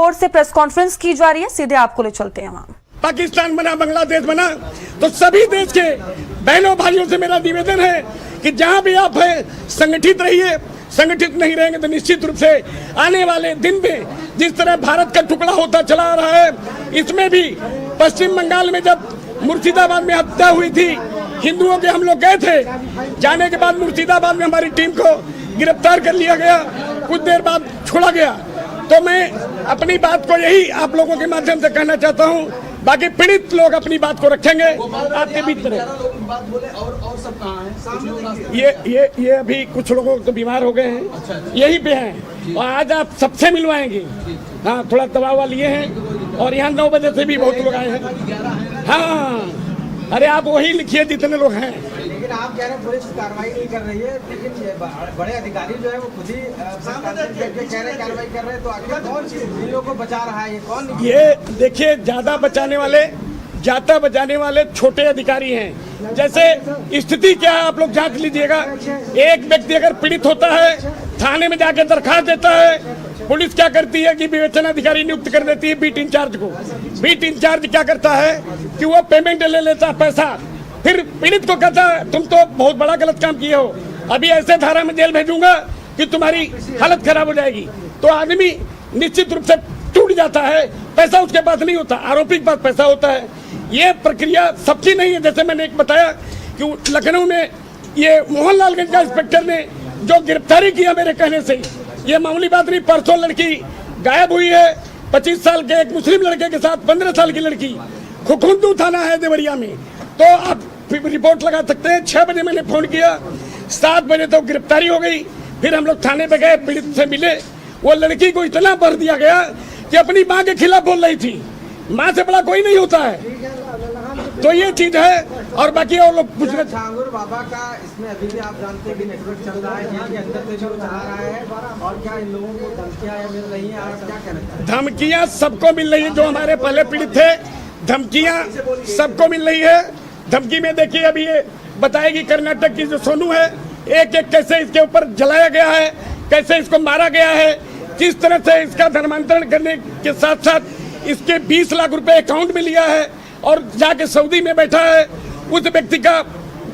ओर से press conference की जा रही है, सीधे आपको ले चलते हैं वहां। पाकिस्तान बना, बांग्लादेश बना, तो सभी देश के बहनों भाइयों से मेरा निवेदन है कि जहां भी आप हैं संगठित रहिए। संगठित नहीं रहेंगे तो निश्चित रूप से आने वाले दिन में जिस तरह भारत का टुकड़ा होता चला आ रहा है, इसमें भी पश्चिम बंगाल में जब मुर्शिदाबाद में हत्या हुई थी हिंदुओं के, हम लोग गए थे, जाने के बाद मुर्शिदाबाद में हमारी टीम को गिरफ्तार कर लिया गया, कुछ देर बाद छोड़ा गया। तो मैं अपनी बात को यही आप लोगों के माध्यम से कहना चाहता हूँ, बाकी पीड़ित लोग अपनी बात को रखेंगे आपके बीच में। और सब कहाँ हैं? ये अभी कुछ लोग तो बीमार हो गए हैं, यही पे हैं और आज आप सबसे मिलवाएंगे। हाँ, थोड़ा दबाव लिए हैं और यहाँ 9 बजे से भी बहुत लोग आए हैं। हाँ, अरे आप वही लिखिए जितने लोग हैं। लेकिन आप कह रहे हैं पुलिस कार्रवाई नहीं कर रही है, लेकिन बड़े अधिकारी जो है वो खुद ही कह रहे कार्रवाई कर रहे हैं, तो आखिर कौन इन लोगों को बचा रहा है? ये कौन? ये देखिए, ज्यादा बचाने वाले छोटे अधिकारी हैं। जैसे स्थिति क्या है आप लोग जांच लीजिएगा। एक व्यक्ति अगर पीड़ित होता है, थाने में जाकर दरखास्त देता है, पुलिस क्या करती है कि विवेचना अधिकारी नियुक्त कर देती है बीट इंचार्ज को। बीट इंचार्ज क्या करता है कि वो पेमेंट ले लेता है, पैसा, फिर पीड़ित को कहता है तुम तो बहुत बड़ा गलत काम किए हो, अभी ऐसे धारा में जेल भेजूंगा कि तुम्हारी हालत खराब हो जाएगी। तो आदमी निश्चित रूप से टूट जाता है, पैसा उसके पास नहीं होता, आरोपी के पास पैसा होता है। ये प्रक्रिया सबकी नहीं है। जैसे मैंने एक बताया कि लखनऊ में ये मोहनलालगंज का इंस्पेक्टर ने जो गिरफ्तारी किया मेरे कहने से, ये मामूली बात नहीं। परसों लड़की गायब हुई है, 25 साल के एक मुस्लिम लड़के के साथ 15 साल की लड़की, खुखुंदू थाना है देवरिया में। तो आप रिपोर्ट लगा सकते हैं। 6 बजे मैंने फोन किया, 7 बजे तो गिरफ्तारी हो गई। फिर हम लोग थाने पे गए, पीड़ित से मिले। वो लड़की को इतना भर दिया गया कि अपनी माँ के खिलाफ बोल रही थी। माँ से बड़ा कोई नहीं होता है। तो ये चीज है। और बाकी और लोग पूछ रहे थे छांगुर बाबा का, इसमें अभी भी आप जानते हैं कि नेटवर्क चल रहा है, जेल के अंदर से जो चला रहा है, और क्या इन लोगों को धमकियां मिल रही हैं? आप क्या कहना चाहते हैं? धमकियां सबको मिल रही है। जो हमारे पहले पीड़ित थे, धमकियां सबको मिल रही है। धमकी में देखिए, अभी ये बताएगी कर्नाटक की जो सोनू है, एक एक कैसे इसके ऊपर जलाया गया है, कैसे इसको मारा गया है, किस तरह से इसका धर्मांतरण करने के साथ साथ इसके 20 लाख रुपए अकाउंट में लिया है और जाके सऊदी में बैठा है। उस व्यक्ति का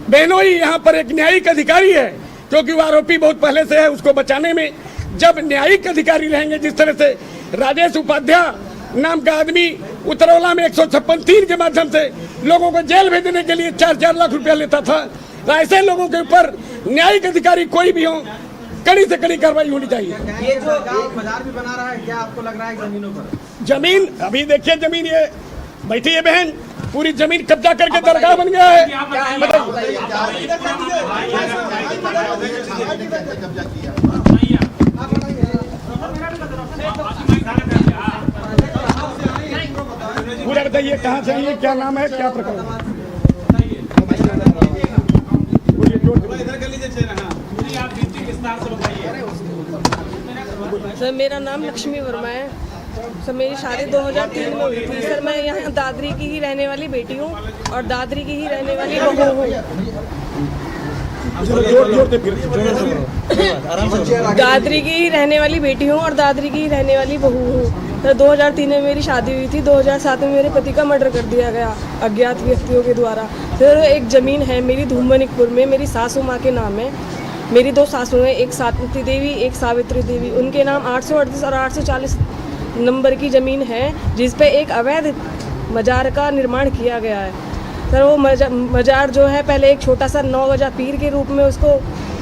बहनों ही यहाँ पर एक न्यायिक अधिकारी है, क्योंकि वो आरोपी बहुत पहले से है। उसको बचाने में जब न्यायिक अधिकारी रहेंगे, जिस तरह से राजेश उपाध्याय नाम का आदमी उतरौला में 156(3) के माध्यम से लोगों को जेल भेजने के लिए 4-4 लाख रुपया लेता था, तो ऐसे लोगों के ऊपर न्यायिक अधिकारी कोई भी हो, कड़ी से कड़ी कार्रवाई होनी चाहिए। ये जो बाजार भी बना रहा है, क्या आपको लग रहा है जमीनों पर? जमीन अभी देखिए, जमीन ये बैठी है बहन, पूरी जमीन कब्जा करके दरगाह बन गया है। पूरा बताइए कहाँ से आइए, क्या नाम है, क्या प्रकार? सर, मेरा नाम लक्ष्मी वर्मा है। सर, मेरी शादी 2003 में हुई थी। सर, मैं यहाँ दादरी की ही रहने वाली बेटी हूँ और दादरी की ही रहने वाली बहू हूँ। दादरी की ही रहने वाली बेटी हूँ और दादरी की ही रहने वाली बहू हूँ। सर, 2003 में मेरी शादी हुई थी। 2007 में मेरे पति का मर्डर कर दिया गया अज्ञात व्यक्तियों के द्वारा। सर, एक ज़मीन है मेरी धूमनिकपुर में, मेरी सासू माँ के नाम है। मेरी 2 सासू हैं, एक सावित्री देवी, एक सावित्री देवी। उनके नाम 838 और 840 नंबर की ज़मीन है, जिस पे एक अवैध मजार का निर्माण किया गया है। सर, वो मजार जो है, पहले एक छोटा सा 9 गजा पीर के रूप में उसको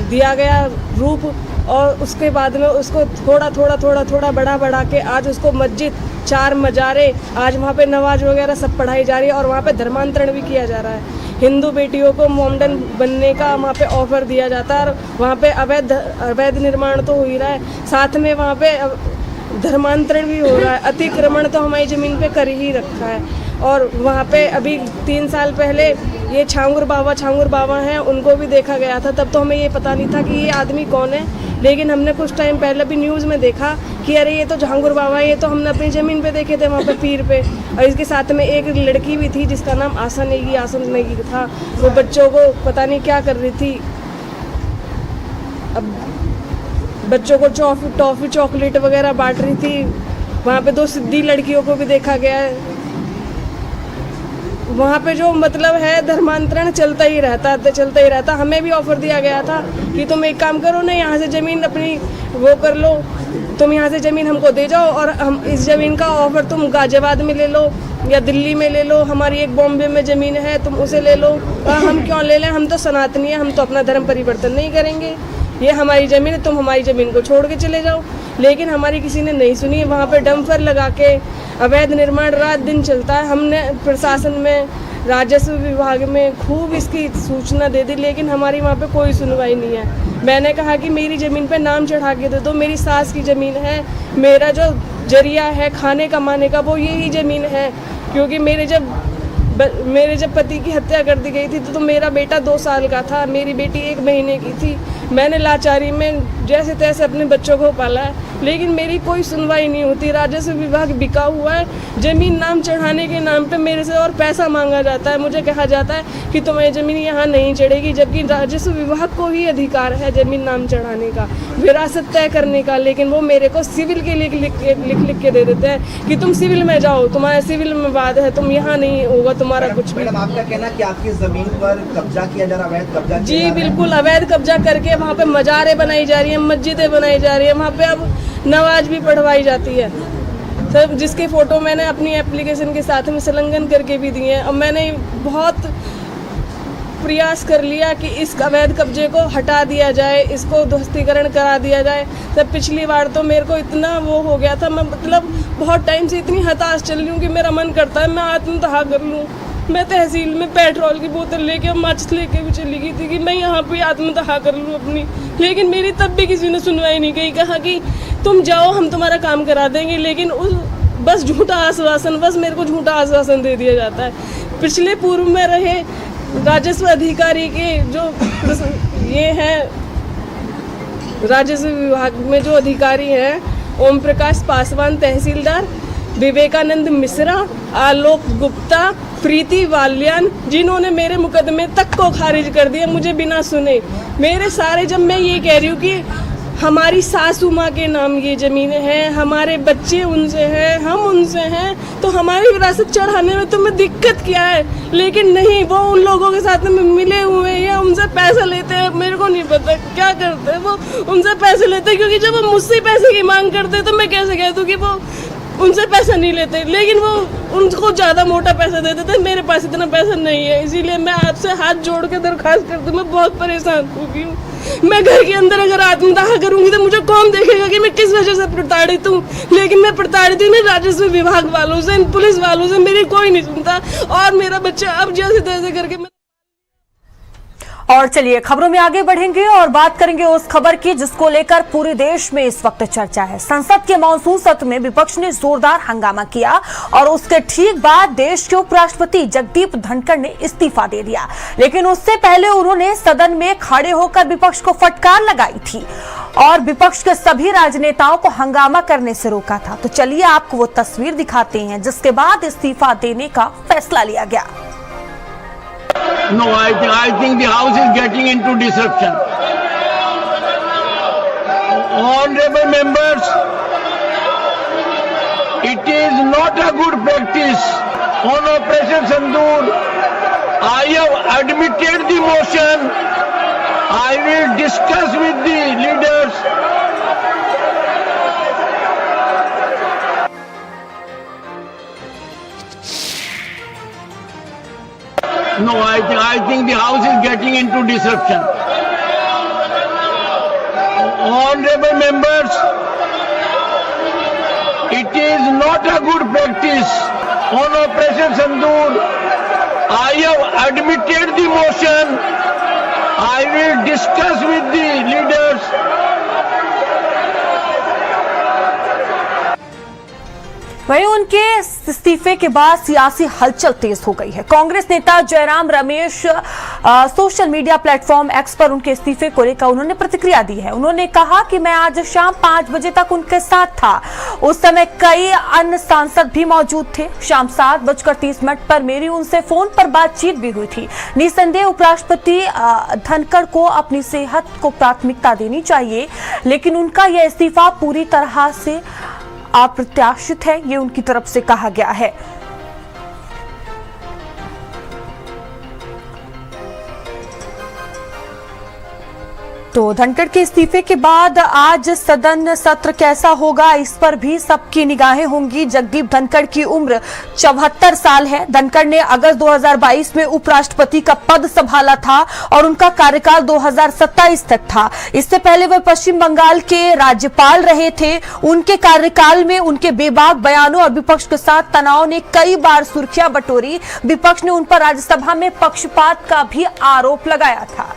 दिया गया रूप, और उसके बाद में उसको थोड़ा बढ़ा के आज उसको मस्जिद, 4 मजारे, आज वहाँ पे नमाज वगैरह सब पढ़ाई जा रही है और वहाँ पे धर्मांतरण भी किया जा रहा है। हिंदू बेटियों को मोमडन बनने का वहाँ पे ऑफर दिया जाता है और वहाँ पे अवैध निर्माण तो हो ही रहा है, साथ में वहाँ पे धर्मांतरण भी हो रहा है। अतिक्रमण तो हमारी ज़मीन पे कर ही रखा है। और वहाँ पे अभी 3 साल पहले ये छांगुर बाबा हैं, उनको भी देखा गया था। तब तो हमें ये पता नहीं था कि ये आदमी कौन है, लेकिन हमने कुछ टाइम पहले भी न्यूज़ में देखा कि अरे ये तो छांगुर बाबा है, ये तो हमने अपनी ज़मीन पे देखे थे वहाँ पे पीर पे। और इसके साथ में एक लड़की भी थी जिसका नाम आसन नेगी था। वो बच्चों को पता नहीं क्या कर रही थी, अब बच्चों को टॉफ़ी चॉकलेट वगैरह बांट रही थी। वहाँ पे 2 सिद्धी लड़कियों को भी देखा गया है। वहाँ पे जो मतलब है धर्मांतरण चलता ही रहता। हमें भी ऑफर दिया गया था कि तुम एक काम करो ना, यहाँ से ज़मीन अपनी वो कर लो, तुम यहाँ से ज़मीन हमको दे जाओ और हम इस ज़मीन का ऑफर तुम गाजियाबाद में ले लो या दिल्ली में ले लो, हमारी एक बॉम्बे में ज़मीन है तुम उसे ले लो। और हम क्यों ले लें, हम तो सनातनी हैं, हम तो अपना धर्म परिवर्तन नहीं करेंगे, ये हमारी ज़मीन है, तुम हमारी ज़मीन को छोड़ के चले जाओ। लेकिन हमारी किसी ने नहीं सुनी। वहाँ पे डंपर लगा के अवैध निर्माण रात दिन चलता है। हमने प्रशासन में, राजस्व विभाग में खूब इसकी सूचना दे दी, लेकिन हमारी वहाँ पे कोई सुनवाई नहीं है। मैंने कहा कि मेरी ज़मीन पे नाम चढ़ा के दे दो, मेरी सास की ज़मीन है, मेरा जो जरिया है खाने कमाने का वो यही ज़मीन है। क्योंकि मेरे जब पति की हत्या कर दी गई थी तो मेरा बेटा 2 साल का था, मेरी बेटी 1 महीने की थी। मैंने लाचारी में जैसे तैसे अपने बच्चों को पाला है, लेकिन मेरी कोई सुनवाई नहीं होती। राजस्व विभाग बिका हुआ है, ज़मीन नाम चढ़ाने के नाम पे मेरे से और पैसा मांगा जाता है। मुझे कहा जाता है कि तुम्हारी ज़मीन यहाँ नहीं चढ़ेगी, जबकि राजस्व विभाग को ही अधिकार है ज़मीन नाम चढ़ाने का, विरासत तय करने का। लेकिन वो मेरे को सिविल के लिए लिख के दे देते हैं कि तुम सिविल में जाओ, तुम्हारे सिविल में वाद है, तुम यहाँ नहीं होगा तुम्हारा कुछ भी। मैडम आपका कहना है कि आपकी जमीन पर कब्जा किया जा रहा, अवैध कब्जा किया जी जा रहा है। बिल्कुल, अवैध कब्जा करके वहाँ पे मज़ारें बनाई जा रही हैं, मस्जिदें बनाई जा रही हैं, वहाँ पे अब नमाज भी पढ़वाई जाती है सब, जिसके फ़ोटो मैंने अपनी एप्लीकेशन के साथ में संलग्न करके भी दिए हैं। अब मैंने बहुत प्रयास कर लिया कि इस अवैध कब्जे को हटा दिया जाए, इसको ध्वस्तीकरण करा दिया जाए। तब पिछली बार तो मेरे को इतना वो हो गया था, मैं मतलब बहुत टाइम से इतनी हताश चल रही हूँ कि मेरा मन करता है मैं आत्मदाह कर लूँ। मैं तहसील में पेट्रोल की बोतल लेके, माचिस लेके भी चली गई थी कि मैं यहाँ पे आत्मदाह कर लूँ अपनी, लेकिन मेरी तब भी किसी ने सुनवाई नहीं की। कहा कि तुम जाओ हम तुम्हारा काम करा देंगे, लेकिन उस बस झूठा आश्वासन, बस मेरे को झूठा आश्वासन दे दिया जाता है। पिछले पूर्व में रहे राजस्व अधिकारी के जो ये हैं, राजस्व विभाग में जो अधिकारी हैं, ओम प्रकाश पासवान तहसीलदार, विवेकानंद मिश्रा, आलोक गुप्ता, प्रीति वाल्यान, जिन्होंने मेरे मुकदमे तक को खारिज कर दिया मुझे बिना सुने। मेरे सारे, जब मैं ये कह रही हूँ कि हमारी सासू माँ के नाम ये ज़मीन है, हमारे बच्चे उनसे हैं, हम उनसे हैं, तो हमारी विरासत चढ़ाने में तुम्हें दिक्कत क्या है? लेकिन नहीं, वो उन लोगों के साथ में मिले हुए हैं या उनसे पैसे लेते हैं, मेरे को नहीं पता क्या करते हैं। वो उनसे पैसे लेते हैं, क्योंकि जब वो मुझसे पैसे की मांग करते हैं तो मैं कैसे कह दूँ कि वो उनसे पैसा नहीं लेते, लेकिन वो उनको ज़्यादा मोटा पैसा दे देते। मेरे पास इतना पैसा नहीं है, इसीलिए मैं आपसे हाथ जोड़ के दरख्वास्त करती हूँ। मैं बहुत परेशान हो गई हूँ। मैं घर के अंदर अगर आत्मदाह करूंगी तो मुझे कौन देखेगा कि मैं किस वजह से प्रताड़ित हूँ? लेकिन मैं प्रताड़ित हूँ राजस्व विभाग वालों से, इन पुलिस वालों से, मेरी कोई नहीं सुनता। और मेरा बच्चा अब जैसे तैसे करके और चलिए खबरों में आगे बढ़ेंगे और बात करेंगे उस खबर की जिसको लेकर पूरे देश में इस वक्त चर्चा है। संसद के मानसून सत्र में विपक्ष ने जोरदार हंगामा किया और उसके ठीक बाद देश के उपराष्ट्रपति जगदीप धनखड़ ने इस्तीफा दे दिया। लेकिन उससे पहले उन्होंने सदन में खड़े होकर विपक्ष को फटकार लगाई थी और विपक्ष के सभी राजनेताओं को हंगामा करने से रोका था। तो चलिए आपको वो तस्वीर दिखाते हैं जिसके बाद इस्तीफा देने का फैसला लिया गया। No, I think the House is getting into disruption. Honorable members, it is not a good practice. On Operation Sindoor, I have admitted the motion. I will discuss with the leaders. No, I think the House is getting into disruption. Honorable members, it is not a good practice. On Operation Sindoor, I have admitted the motion. I will discuss with the leaders. वहीं उनके इस्तीफे के बाद सियासी हलचल तेज हो गई है। कांग्रेस नेता Jairam Ramesh social media platform x पर उनके इस्तीफे को लेकर उन्होंने प्रतिक्रिया दी है। उन्होंने कहा कि मैं आज शाम 5 बजे तक उनके साथ था, उस समय कई अन्य सांसद भी मौजूद थे। शाम 7:30 पर मेरी उनसे फोन पर बातचीत भी हुई थी। निसंदेह उपराष्ट्रपति धनखड़ को अपनी सेहत को प्राथमिकता देनी चाहिए, लेकिन उनका यह इस्तीफा पूरी तरह से अप्रत्याशित है, ये उनकी तरफ से कहा गया है। तो धनखड़ के इस्तीफे के बाद आज सदन सत्र कैसा होगा, इस पर भी सबकी निगाहें होंगी। जगदीप धनखड़ की उम्र 74 साल है। धनखड़ ने अगस्त 2022 में उपराष्ट्रपति का पद संभाला था और उनका कार्यकाल 2027 तक था। इससे पहले वे पश्चिम बंगाल के राज्यपाल रहे थे। उनके कार्यकाल में उनके बेबाक बयानों और विपक्ष के साथ तनाव ने कई बार सुर्खियां बटोरी। विपक्ष ने उन पर राज्यसभा में पक्षपात का भी आरोप लगाया था।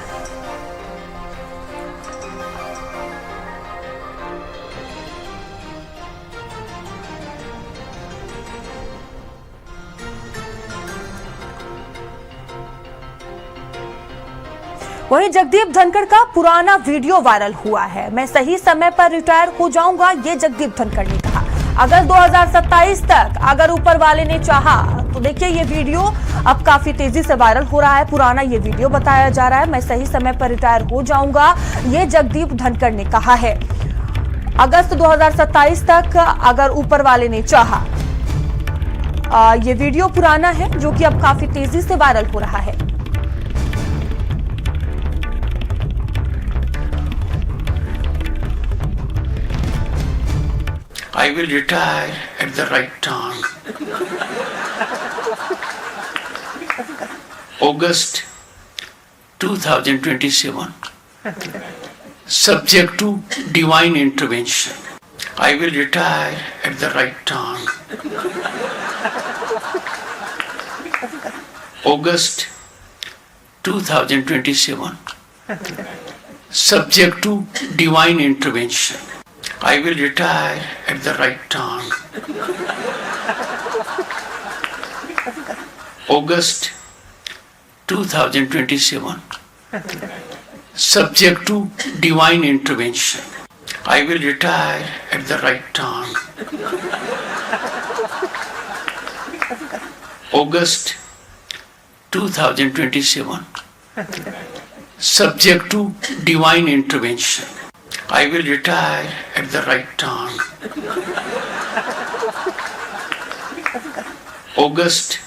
वहीं जगदीप धनखड़ का पुराना वीडियो वायरल हुआ है। मैं सही समय पर रिटायर हो जाऊंगा, ये जगदीप धनखड़ ने कहा। अगस्त 2027 तक अगर ऊपर वाले ने चाहा तो देखिए ये वीडियो अब काफी तेजी से वायरल हो रहा है। पुराना ये वीडियो बताया जा रहा है। मैं सही समय पर रिटायर हो जाऊंगा, ये जगदीप धनखड़ ने कहा है। अगस्त 2027 तक अगर ऊपर वाले ने चाहा। ये वीडियो पुराना है जो कि अब काफी तेजी से वायरल हो रहा है। I will retire at the right time. August 2027. Subject to divine intervention. I will retire at the right time. August 2027. Subject to divine intervention. I will retire at the right time. August 2027. Subject to divine intervention. I will retire at the right time. August 2027. Subject to divine intervention. I will retire at the right time. August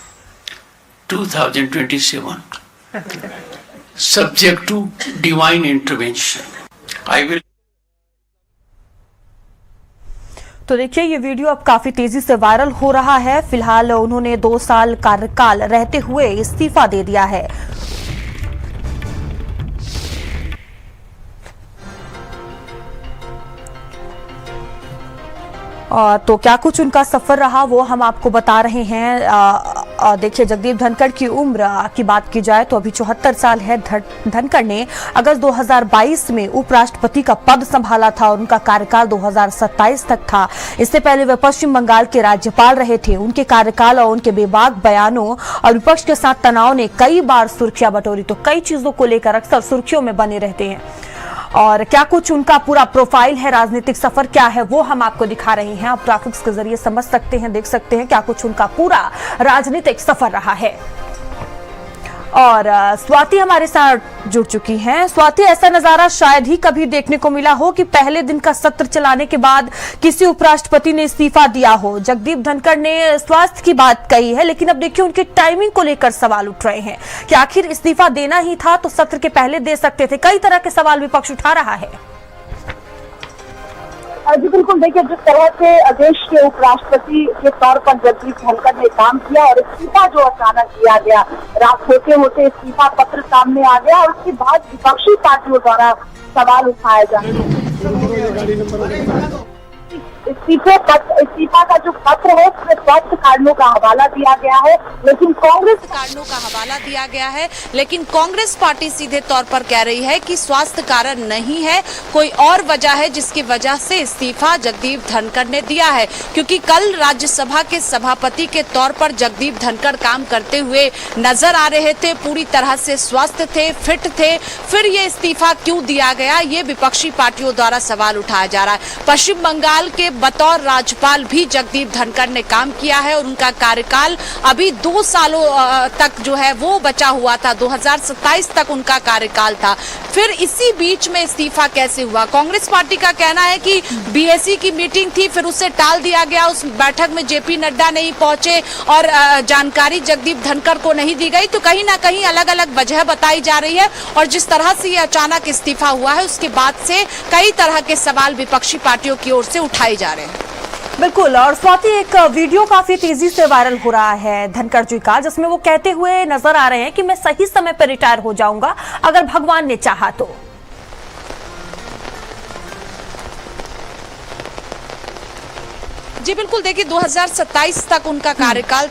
2027. Subject to divine intervention. I will. तो देखिए ये video अब काफी तेजी से viral हो रहा है। फिलहाल उन्होंने 2 साल कार्यकाल रहते हुए इस्तीफा दे दिया है। तो क्या कुछ उनका सफर रहा वो हम आपको बता रहे हैं। देखिए जगदीप धनखड़ की उम्र की बात की जाए तो अभी 74 साल है। धनखड़ ने अगस्त 2022 में उपराष्ट्रपति का पद संभाला था और उनका कार्यकाल 2027 तक था। इससे पहले वे पश्चिम बंगाल के राज्यपाल रहे थे। उनके कार्यकाल और उनके बेबाक बयानों और विपक्ष के साथ तनाव ने कई बार सुर्खियां बटोरी। तो कई चीजों को लेकर अक्सर सुर्खियों में बने रहते हैं। और क्या कुछ उनका पूरा प्रोफाइल है, राजनीतिक सफर क्या है, वो हम आपको दिखा रहे हैं। आप ग्राफिक्स के जरिए समझ सकते हैं, देख सकते हैं क्या कुछ उनका पूरा राजनीतिक सफर रहा है। और स्वाति हमारे साथ जुड़ चुकी हैं। स्वाति, ऐसा नजारा शायद ही कभी देखने को मिला हो कि पहले दिन का सत्र चलाने के बाद किसी उपराष्ट्रपति ने इस्तीफा दिया हो। जगदीप धनखड़ ने स्वास्थ्य की बात कही है, लेकिन अब देखिए उनकी टाइमिंग को लेकर सवाल उठ रहे हैं कि आखिर इस्तीफा देना ही था तो सत्र के पहले दे सकते थे। कई तरह के सवाल विपक्ष उठा रहा है। जी बिल्कुल, देखिए जिस तरह से देश के उपराष्ट्रपति के तौर पर जगदीप धनखड़ ने काम किया और इस्तीफा जो अचानक दिया गया, रात होते होते इस्तीफा पत्र सामने आ गया और उसके बाद विपक्षी पार्टियों द्वारा सवाल उठाया जा रहा है। इस्तीफा का जो पत्र है उसमें स्वास्थ्य कारणों का हवाला दिया गया है, लेकिन कांग्रेस पार्टी सीधे तौर पर कह रही है कि स्वास्थ्य कारण नहीं है, कोई और वजह है जिसकी वजह से इस्तीफा जगदीप धनखड़ ने दिया है। क्योंकि कल राज्यसभा के सभापति के तौर पर जगदीप धनखड़ काम करते हुए नजर आ रहे थे, पूरी तरह से स्वस्थ थे, फिट थे। फिर ये इस्तीफा क्यों दिया गया, ये विपक्षी पार्टियों द्वारा सवाल उठाया जा रहा है। पश्चिम बंगाल के बतौर राज्यपाल भी जगदीप धनखड़ ने काम किया है और उनका कार्यकाल अभी 2 सालों तक जो है वो बचा हुआ था। 2027 तक उनका कार्यकाल था। फिर इसी बीच में इस्तीफा कैसे हुआ? कांग्रेस पार्टी का कहना है कि बीएसई की मीटिंग थी, फिर उसे टाल दिया गया। उस बैठक में जेपी नड्डा नहीं पहुंचे और जानकारी जगदीप धनखड़ को नहीं दी गई। तो कहीं ना कहीं अलग अलग वजह बताई जा रही है और जिस तरह से ये अचानक इस्तीफा हुआ है उसके बाद से कई तरह के सवाल विपक्षी पार्टियों की ओर से उठाए जा रहे हैं। बिल्कुल। और स्वाति, एक वीडियो काफी तेजी से वायरल हो रहा है धनखड़ जी का, जिसमें वो कहते हुए नजर आ रहे हैं कि मैं सही समय पर रिटायर हो जाऊंगा अगर भगवान ने चाहा तो। जी बिल्कुल, देखिए 2027 तक उनका कार्यकाल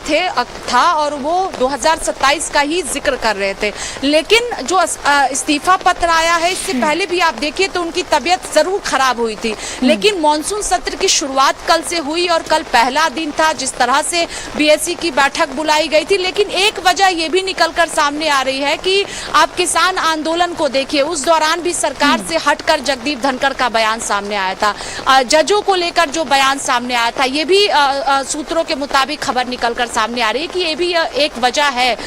था और वो 2027 का ही जिक्र कर रहे थे। लेकिन जो इस्तीफा पत्र आया है इससे पहले भी आप देखिए तो उनकी तबीयत जरूर खराब हुई थी। लेकिन मॉनसून सत्र की शुरुआत कल से हुई और कल पहला दिन था जिस तरह से बीएसई की बैठक बुलाई गई थी। लेकिन एक वजह ये भी निकलकर सामने आ रही है कि आप किसान आंदोलन को देखिए, उस दौरान भी सरकार से हटकर जगदीप धनखड़ का बयान सामने आया था। जजों को लेकर जो बयान सामने आया था, ये भी सूत्रों के मुताबिक खबर निकलकर सामने आ रही है कि ये भी एक वजह है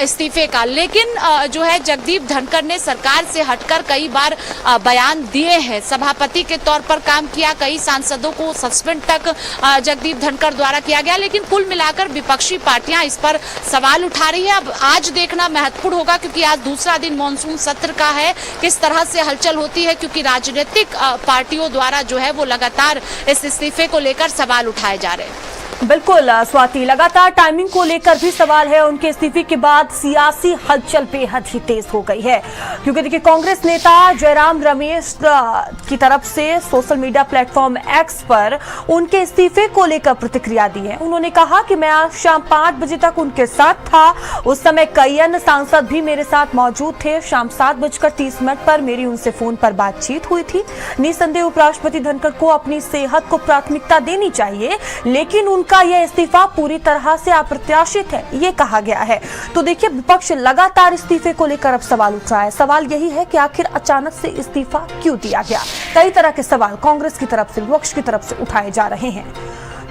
इस्तीफे का। लेकिन जो है जगदीप धनखड़ ने सरकार से हटकर कई बार बयान दिए हैं, सभापति के तौर पर काम किया, कई सांसदों को सस्पेंड तक जगदीप धनखड़ द्वारा किया गया। लेकिन कुल मिलाकर विपक्षी पार्टियां इस पर सवाल उठा रही है। अब आज देखना महत्वपूर्ण होगा क्योंकि आज दूसरा दिन मॉनसून सत्र का है, किस तरह से हलचल होती है, क्योंकि राजनीतिक पार्टियों द्वारा जो है वो लगातार इस इस्तीफे को लेकर सवाल उठाए जा रहे हैं। बिल्कुल स्वाति, लगातार टाइमिंग को लेकर भी सवाल है। उनके इस्तीफे के बाद सियासी हलचल बेहद ही तेज हो गई है, क्योंकि देखिए कांग्रेस नेता जयराम रमेश की तरफ से सोशल मीडिया प्लेटफॉर्म एक्स पर उनके इस्तीफे को लेकर प्रतिक्रिया दी है। उन्होंने कहा कि मैं आज शाम 5 बजे तक उनके साथ था, उस समय कई अन्य सांसद भी मेरे साथ मौजूद थे। शाम 7:30 पर मेरी उनसे फोन पर बातचीत हुई थी। निसंदेह उपराष्ट्रपति धनखड़ को अपनी सेहत को प्राथमिकता देनी चाहिए, लेकिन का यह इस्तीफा पूरी तरह से अप्रत्याशित है, ये कहा गया है। तो देखिए विपक्ष लगातार इस्तीफे को लेकर अब सवाल उठ रहा है। सवाल यही है कि आखिर अचानक से इस्तीफा क्यों दिया गया। कई तरह के सवाल कांग्रेस की तरफ से, विपक्ष की तरफ से उठाए जा रहे हैं।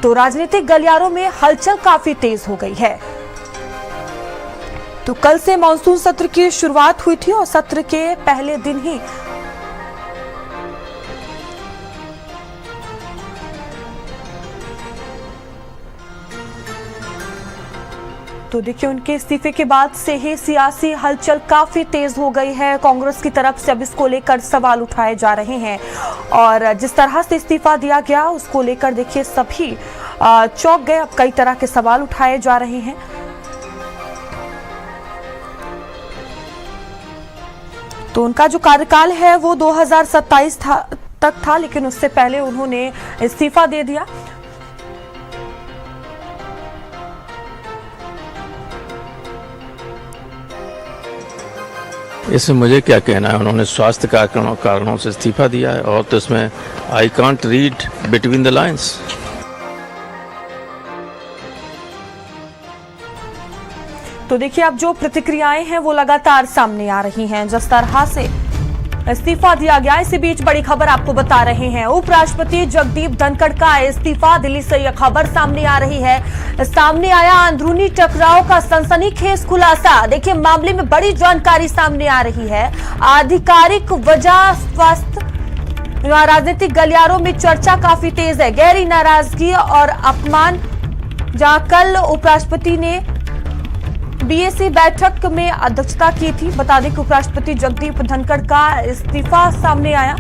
तो राजनीतिक गलियारों में हलचल काफी तेज हो गई है। तो कल से मॉनसून सत्र की शुरुआत हुई थी और सत्र के पहले दिन ही तो देखिए उनके इस्तीफे के बाद से ही सियासी हलचल काफी तेज हो गई है। कांग्रेस की तरफ से अब इसको लेकर सवाल उठाए जा रहे हैं और जिस तरह से इस्तीफा दिया गया उसको लेकर देखिए सभी चौंक गए। अब कई तरह के सवाल उठाए जा रहे हैं। तो उनका जो कार्यकाल है वो 2027 तक था, लेकिन उससे पहले उन्होंने इस्तीफा दे दिया। इसमें मुझे क्या कहना है, उन्होंने स्वास्थ्य कारणों से इस्तीफा दिया है और तो इसमें I can't read between the lines. तो देखिए अब जो प्रतिक्रियाएं हैं वो लगातार सामने आ रही हैं। जिस तरह से इस्तीफा दिया गया, इसी बीच बड़ी खबर आपको बता रहे हैं। उपराष्ट्रपति जगदीप धनखड़ का इस्तीफा, दिल्ली से यह खबर सामने आ रही है। सामने आया अंदरूनी टकराव का सनसनीखेज खुलासा। देखिए मामले में बड़ी जानकारी सामने आ रही है। आधिकारिक वजह स्वास्थ्य, राजनीतिक गलियारों में चर्चा काफी तेज है। गहरी नाराजगी और अपमान, जहां कल उपराष्ट्रपति ने बीएसई बैठक में अध्यक्षता की थी। बता दें कि उपराष्ट्रपति जगदीप धनखड़ का इस्तीफा सामने आया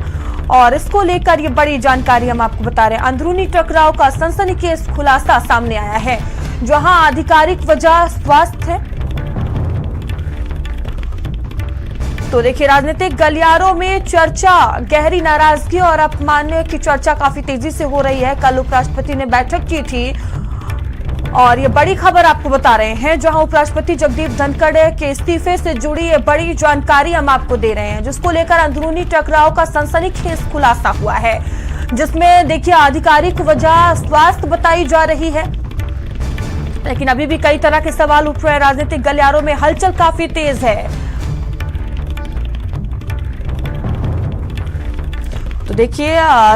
और इसको लेकर ये बड़ी जानकारी हम आपको बता रहे हैं। अंदरूनी टकराव का सनसनीखेज खुलासा सामने आया है, जहां आधिकारिक वजह स्वास्थ्य है। तो देखिए राजनीतिक गलियारों में चर्चा, गहरी नाराजगी और अपमान की चर्चा काफी तेजी से हो रही है। कल उपराष्ट्रपति ने बैठक की थी और ये बड़ी खबर आपको बता रहे हैं, जहां उपराष्ट्रपति जगदीप धनखड़ के इस्तीफे से जुड़ी ये बड़ी जानकारी हम आपको दे रहे हैं, जिसको लेकर अंदरूनी टकराव का सनसनीखेज खुलासा हुआ है, जिसमें देखिए आधिकारिक वजह स्वास्थ्य बताई जा रही है। लेकिन अभी भी कई तरह के सवाल उठ रहे हैं। राजनीतिक गलियारों में हलचल काफी तेज है। तो देखिए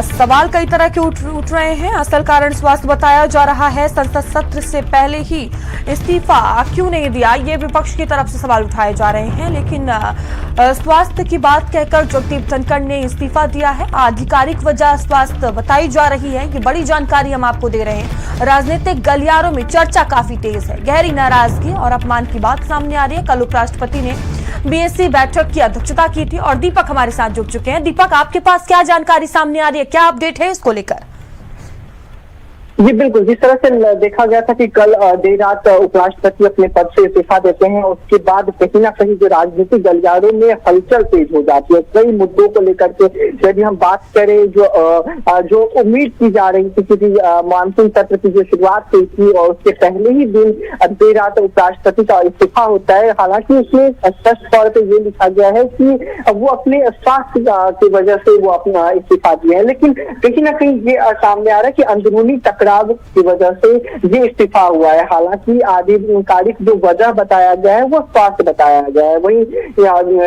सवाल कई तरह के उठ रहे हैं। असल कारण स्वास्थ्य बताया जा रहा है। संसद सत्र से पहले ही इस्तीफा क्यों नहीं दिया, ये विपक्ष की तरफ से सवाल उठाए जा रहे हैं। लेकिन स्वास्थ्य की बात कहकर जगदीप धनखड़ ने इस्तीफा दिया है। आधिकारिक वजह स्वास्थ्य बताई जा रही है। ये बड़ी जानकारी हम आपको दे रहे हैं। राजनीतिक गलियारों में चर्चा काफी तेज है। गहरी नाराजगी और अपमान की बात सामने आ रही है। कल उपराष्ट्रपति ने बीएससी बैठक की अध्यक्षता की थी और दीपक हमारे साथ जुड़ चुके हैं। दीपक, आपके पास क्या जानकारी सामने आ रही है, क्या अपडेट है इसको लेकर? जी बिल्कुल, जिस तरह से देखा गया था कि कल देर रात उपराष्ट्रपति अपने पद से इस्तीफा देते हैं, उसके बाद कहीं ना कहीं जो राजनीतिक गलियारों में हलचल तेज हो जाती है कई मुद्दों को लेकर के। यदि हम बात करें जो उम्मीद की जा रही थी कि मानसून सत्र की जो शुरुआत हुई थी और उसके पहले ही दिन देर रात उपराष्ट्रपति का इस्तीफा होता है। हालांकि उसमें स्पष्ट तौर पर ये लिखा गया है कि वो अपने स्वास्थ्य की वजह से वो अपना इस्तीफा दिए हैं, लेकिन कहीं ना कहीं ये सामने आ रहा है कि अंदरूनी टकराव की वजह से ये इस्तीफा हुआ है। हालांकि आधिकारिक जो वजह बताया गया है वो स्वास्थ्य बताया गया है। वहीं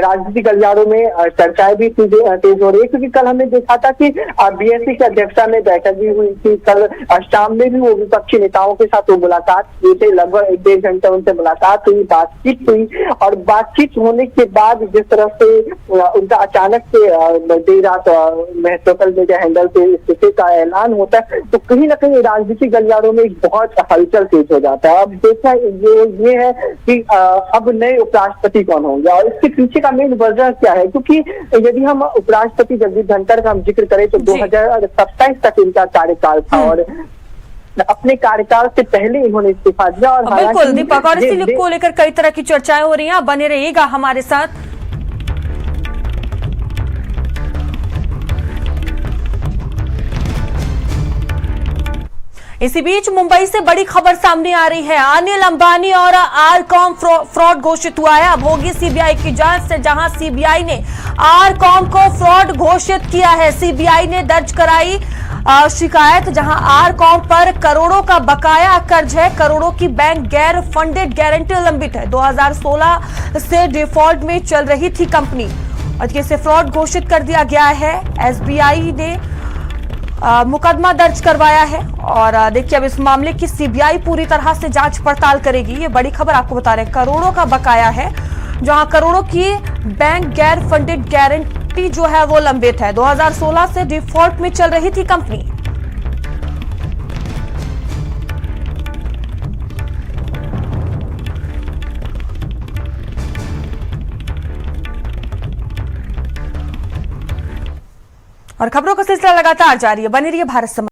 राजनीतिक गलियारों में चर्चाएं भी तेज हो रही है, क्योंकि कल हमने देखा था कि बीएससी की अध्यक्षता में बैठक भी हुई थी। कल शाम में भी वो विपक्षी नेताओं के साथ वो मुलाकात किए थे। लगभग 1-1.5 घंटे उनसे मुलाकात हुई, बातचीत हुई और बातचीत होने के बाद जिस तरह से उनका अचानक से देर रात सोशल मीडिया हैंडल पे इस्तीफे का ऐलान होता है, तो कहीं ना कहीं राजनीतिक गलियारों में एक बहुत हलचल तेज हो जाता है। अब देखना ये है कि अब नए उपराष्ट्रपति कौन होंगे और इसके पीछे का मेन वजह क्या है, क्योंकि यदि हम उपराष्ट्रपति जगदीप धनखड़ का हम जिक्र करें तो 2027 तक इनका कार्यकाल था और अपने कार्यकाल से पहले इन्होंने इस्तीफा दिया। और बिल्कुल दीपक, और इसी को लेकर कई तरह की चर्चाएं हो रही हैं। आप बने रहिएगा हमारे साथ। इसी बीच मुंबई से बड़ी खबर सामने आ रही है। अनिल अंबानी और आरकॉम फ्रॉड घोषित हुआ है। अब होगी सीबीआई की जांच से, जहां सीबीआई ने आरकॉम को फ्रॉड घोषित किया है। सीबीआई ने दर्ज कराई शिकायत, जहां आरकॉम पर करोड़ों का बकाया कर्ज है। करोड़ों की बैंक गैर फंडेड गारंटी लंबित है। 2016 से डिफॉल्ट में चल रही थी कंपनी और इसे फ्रॉड घोषित कर दिया गया है। एसबीआई ने मुकदमा दर्ज करवाया है और देखिए अब इस मामले की सीबीआई पूरी तरह से जांच पड़ताल करेगी। ये बड़ी खबर आपको बता रहे हैं। करोड़ों का बकाया है, जहां करोड़ों की बैंक गैर फंडेड गारंटी जो है वो लंबित है। 2016 से डिफॉल्ट में चल रही थी कंपनी। और खबरों का सिलसिला लगातार जारी है। बने रहिए भारत समाचार।